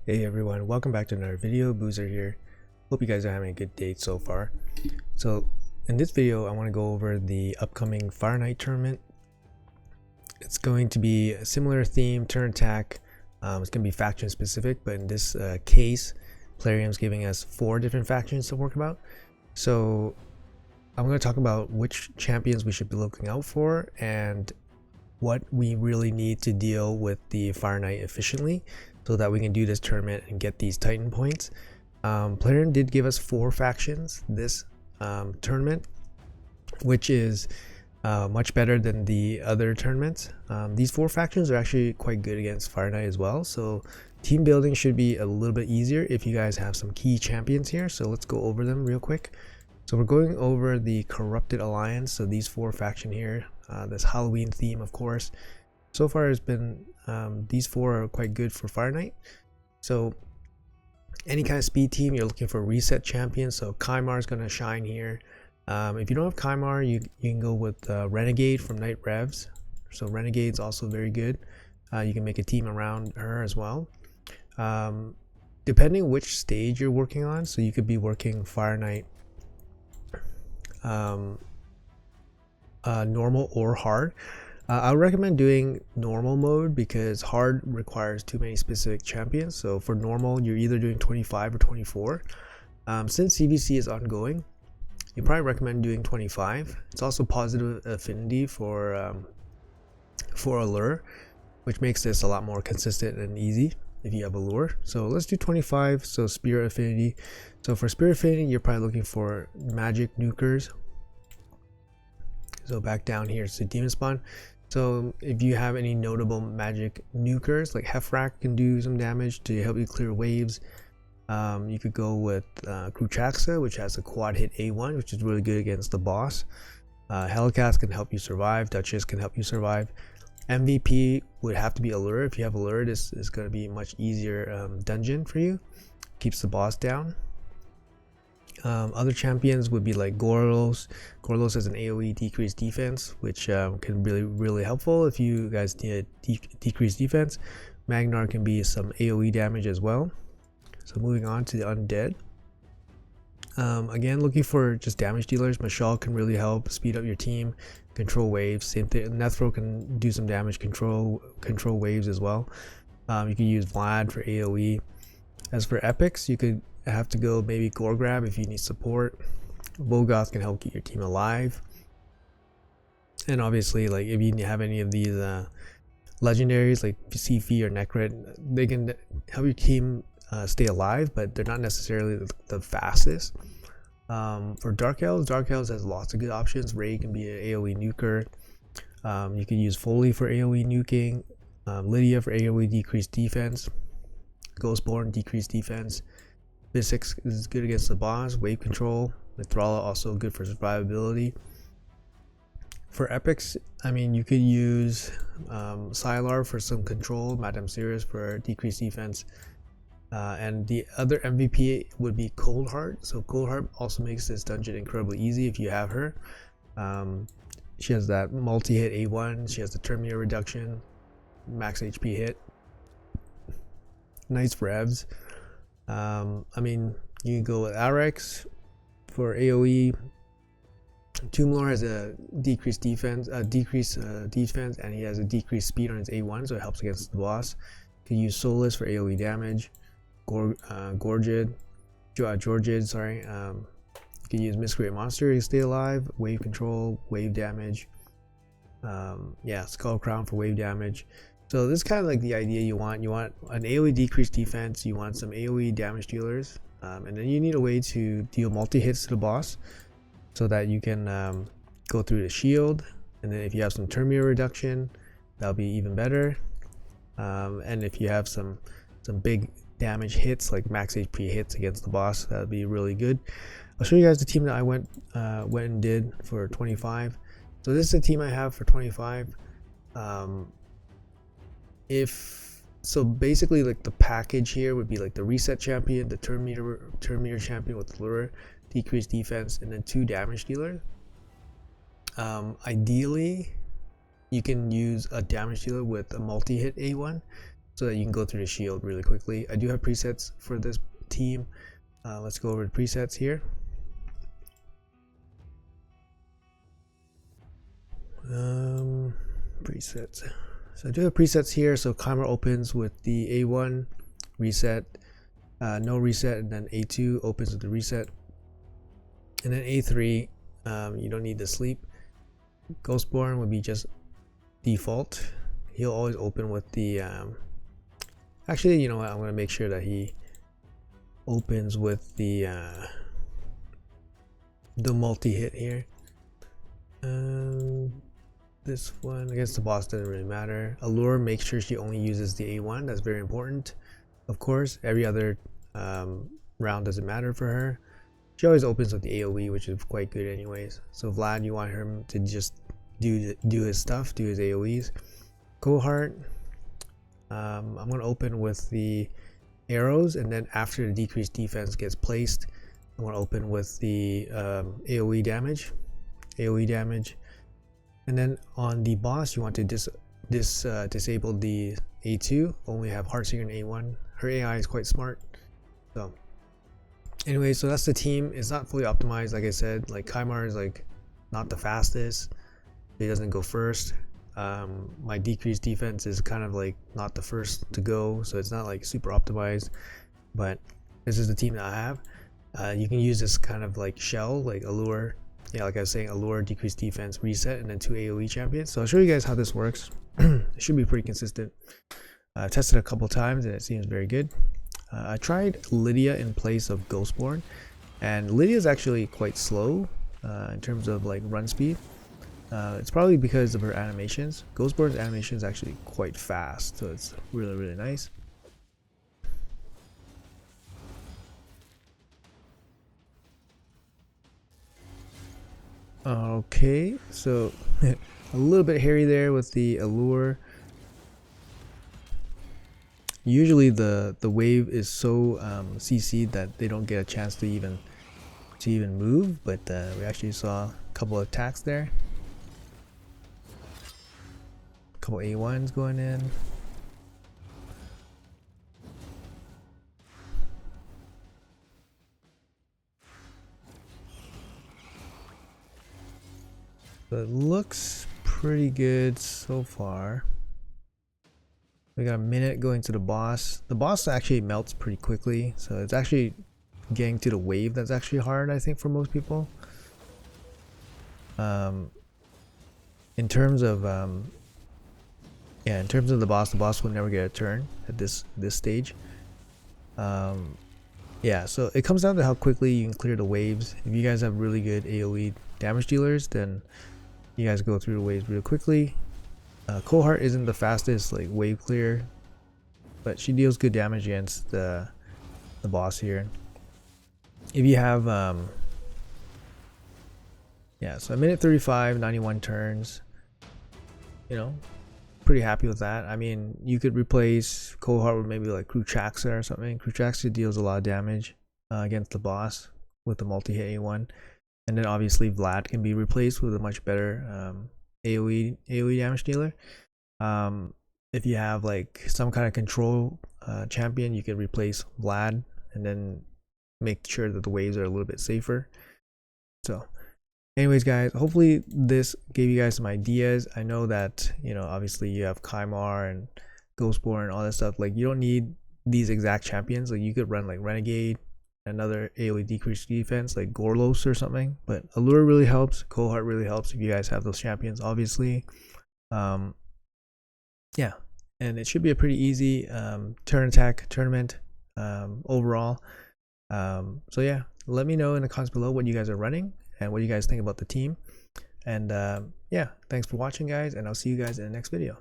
Hey everyone, welcome back to another video. Boozer here. Hope you guys are having a good day so far. So in this video I want to go over the upcoming Fire Knight tournament. It's going to be a similar theme, turn attack. It's going to be faction specific, but in this case Plarium's giving us 4 different factions to work about. So I'm going to talk about which champions we should be looking out for and what we really need to deal with the Fire Knight efficiently, so that we can do this tournament and get these Titan points. Plarium did give us 4 factions this tournament, which is much better than the other tournaments. These 4 factions are actually quite good against Fire Knight as well, so team building should be a little bit easier if you guys have some key champions here. So let's go over them real quick. So we're going over the Corrupted Alliance, so these 4 factions here, this Halloween theme of course. So far has been these 4 are quite good for Fire Knight. So any kind of speed team, you're looking for a reset champion, so Kymar is going to shine here. If you don't have Kymar, you can go with Renegade from Night Revs. So Renegade's also very good. You can make a team around her as well. Depending which stage you're working on, so you could be working Fire Knight normal or hard. I would recommend doing normal mode because hard requires too many specific champions. So for normal, you're either doing 25 or 24. Since CVC is ongoing, you probably recommend doing 25. It's also positive affinity for Allure, which makes this a lot more consistent and easy if you have Allure. So let's do 25. So Spirit affinity. So for Spirit affinity, you're probably looking for magic nukers. So back down here to Demon Spawn. So if you have any notable magic nukers, like Hefrak can do some damage to help you clear waves. You could go with Kruchaxa, which has a quad hit A1, which is really good against the boss. Helicath can help you survive. Duchess can help you survive. MVP would have to be Allure. If you have Allure, this is going to be a much easier dungeon for you. Keeps the boss down. Other champions would be like Gorlos. Gorlos has an AoE decreased defense, which can really helpful if you guys need a decreased defense. Magnar can be some AoE damage as well. So moving on to the undead. Again, looking for just damage dealers. Mashal can really help speed up your team, control waves. Same thing. Nethro can do some damage, control waves as well. You can use Vlad for AoE. As for epics, you could have to go maybe Gorgrab if you need support. Bogoth can help keep your team alive. And obviously, like if you have any of these legendaries like Sifi or Necrit, they can help your team stay alive, but they're not necessarily the fastest. For Dark Elves has lots of good options. Ray can be an AoE nuker. You can use Foley for AoE nuking. Lydia for AoE decreased defense. Ghostborn decreased defense. Bisix is good against the boss. Wave control. Mithrala also good for survivability. For epics, I mean, you could use Sylar for some control. Madame Sirius for decreased defense. And the other MVP would be Coldheart. So Coldheart also makes this dungeon incredibly easy if you have her. She has that multi-hit A1. She has the Terminator reduction, max HP hit. Nice revs. I mean, you can go with Arex for AoE. Tumblr has a decreased defense, and he has a decreased speed on his A1, so it helps against the boss. You can use Solus for AoE damage. Gorgid, sorry. You can use Miscreate Monster to stay alive. Wave control, wave damage. Yeah, Skull Crown for wave damage. So this is kind of like the idea you want. You want an AoE decreased defense, you want some AoE damage dealers, and then you need a way to deal multi-hits to the boss so that you can go through the shield. And then if you have some Terminator reduction, that'll be even better. And if you have some big damage hits, like max HP hits against the boss, that'd be really good. I'll show you guys the team that I went and did for 25. So this is the team I have for 25. So basically, like the package here would be like the reset champion, the Terminator champion with lure, decreased defense, and then 2 damage dealers. Ideally, you can use a damage dealer with a multi-hit A1. so that you can go through the shield really quickly. I do have presets for this team. Let's go over the presets here. Presets. So I do have presets here. So Kymar opens with the A1 reset, no reset, and then A2 opens with the reset, and then A3 you don't need to sleep. Ghostborn would be just default. He'll always open with the actually, you know what, I'm gonna make sure that he opens with the multi-hit here. This one against the boss doesn't really matter. Allure, make sure she only uses the A1. That's very important. Of course, every other round doesn't matter for her. She always opens with the AoE, which is quite good anyways. So Vlad, you want him to just do his stuff, do his AoEs. Cohart, I'm going to open with the arrows, and then after the decreased defense gets placed, I'm going to open with the AoE damage. And then on the boss, you want to disable the A2, only have Heartsinger and A1. Her AI is quite smart. So anyway, so that's the team. It's not fully optimized, like I said. Like Kymar is like not the fastest. He doesn't go first. My decreased defense is kind of like not the first to go, so it's not like super optimized, but this is the team that I have. You can use this kind of like shell, like Allure. Yeah, like I was saying, Allure, decreased defense, reset, and then 2 AoE champions. So I'll show you guys how this works. It should be pretty consistent. I tested a couple times and it seems very good. I tried Lydia in place of Ghostborn, and Lydia is actually quite slow in terms of like run speed. It's probably because of her animations. Ghostborn's animation is actually quite fast, so it's really nice. Okay, so a little bit hairy there with the Allure. Usually the wave is so CC'd that they don't get a chance to even move, but we actually saw a couple of attacks there. A couple A1s going in. So it looks pretty good so far. We got a minute going to the boss. The boss actually melts pretty quickly, so it's actually getting to the wave that's actually hard, I think, for most people. In terms of the boss will never get a turn at this stage. Yeah, so it comes down to how quickly you can clear the waves. If you guys have really good AoE damage dealers, then you guys go through the waves real quickly. Cohart isn't the fastest like wave clear, but she deals good damage against the boss here. If you have yeah, so a minute 35, 91 turns, you know, pretty happy with that. I mean, you could replace Cohart with maybe like Kruchaxa or something. Kruchaxa deals a lot of damage against the boss with the multi-hit A1, and then obviously Vlad can be replaced with a much better AoE damage dealer. If you have like some kind of control champion, you can replace Vlad and then make sure that the waves are a little bit safer. So anyways guys, hopefully this gave you guys some ideas. I know that, you know, obviously you have Kymar and Ghostborn and all that stuff. Like, you don't need these exact champions. Like, you could run like Renegade, another AoE decreased defense like Gorlos or something, but Allure really helps. Cohart really helps if you guys have those champions, obviously. Yeah, and it should be a pretty easy turn attack tournament overall. So yeah, let me know in the comments below what you guys are running and what you guys think about the team. And yeah, thanks for watching guys, and I'll see you guys in the next video.